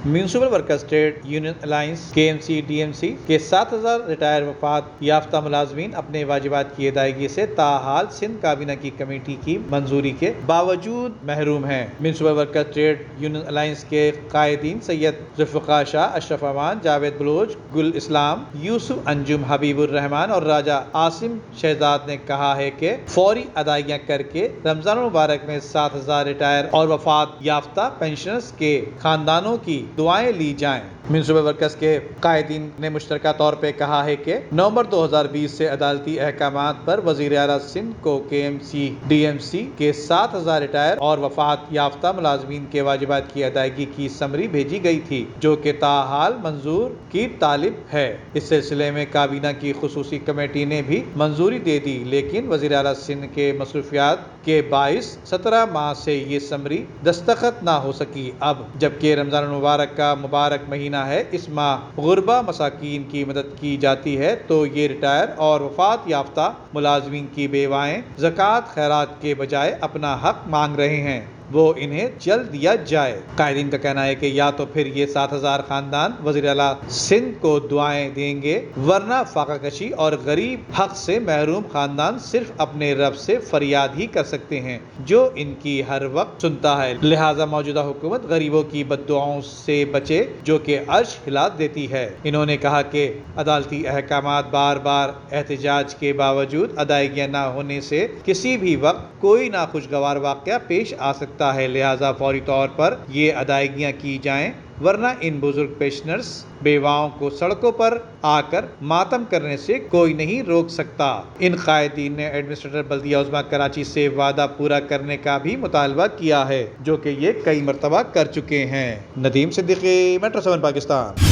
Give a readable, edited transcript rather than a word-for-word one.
Municipal workers trade union alliance KMC-DMC کے 7,000 retire وفات یافتہ ملازمین اپنے واجبات کی ادائیگی سے تاحال سندھ کابینہ کی کمیٹی کی منظوری کے باوجود محروم ہیں۔ Municipal workers trade union alliance کے قائدین سید ذوالفقار شاہ، اشرف امان، جاوید بلوچ، گل اسلام، یوسف انجم، حبیب الرحمان اور راجہ عاصم شہزاد نے کہا ہے کہ فوری ادائیگیاں کر کے رمضان المبارک میں 7,000 ریٹائر اور وفات یافتہ پینشنرز کے خاندانوں کی دعائیں لی جائیں۔ میونسپل ورکرز کے قائدین نے مشترکہ طور پہ کہا ہے کہ نومبر 2020 سے عدالتی احکامات پر وزیر اعلیٰ سندھ کو KMC-DMC کے 7,000 ریٹائر اور وفات یافتہ ملازمین کے واجبات کی ادائیگی کی سمری بھیجی گئی تھی، جو کہ تاحال منظور کی طالب ہے۔ اس سلسلے میں کابینہ کی خصوصی کمیٹی نے بھی منظوری دے دی، لیکن وزیر اعلیٰ سندھ کے مصروفیات کے باعث 17 ماہ سے یہ سمری دستخط نہ ہو سکی۔ اب جبکہ رمضان المبارک کا مبارک مہینہ ہے، اس ماہ غربا مساکین کی مدد کی جاتی ہے، تو یہ ریٹائر اور وفات یافتہ ملازمین کی بیوائیں زکوٰۃ خیرات کے بجائے اپنا حق مانگ رہے ہیں، وہ انہیں جلد دیا جائے۔ قائدین کا کہنا ہے کہ یا تو پھر یہ 7,000 خاندان وزیر اعلیٰ سندھ کو دعائیں دیں گے، ورنہ فاقہ کشی اور غریب حق سے محروم خاندان صرف اپنے رب سے فریاد ہی کر سکتے ہیں، جو ان کی ہر وقت سنتا ہے۔ لہٰذا موجودہ حکومت غریبوں کی بد دعاؤں سے بچے، جو کہ عرش ہلا دیتی ہے۔ انہوں نے کہا کہ عدالتی احکامات بار بار احتجاج کے باوجود ادائیگیاں نہ ہونے سے کسی بھی وقت کوئی ناخوشگوار واقعہ پیش آ سکتا ہے، لہٰذا فوری طور پر یہ ادائیگیاں کی جائیں، ورنہ ان بزرگ پینشنرز بیواؤں کو سڑکوں پر آ کر ماتم کرنے سے کوئی نہیں روک سکتا۔ ان قائدین نے ایڈمنسٹریٹر بلدیہ عظمیٰ کراچی سے وعدہ پورا کرنے کا بھی مطالبہ کیا ہے، جو کہ یہ کئی مرتبہ کر چکے ہیں۔ ندیم صدیقی، میٹرو 7 پاکستان۔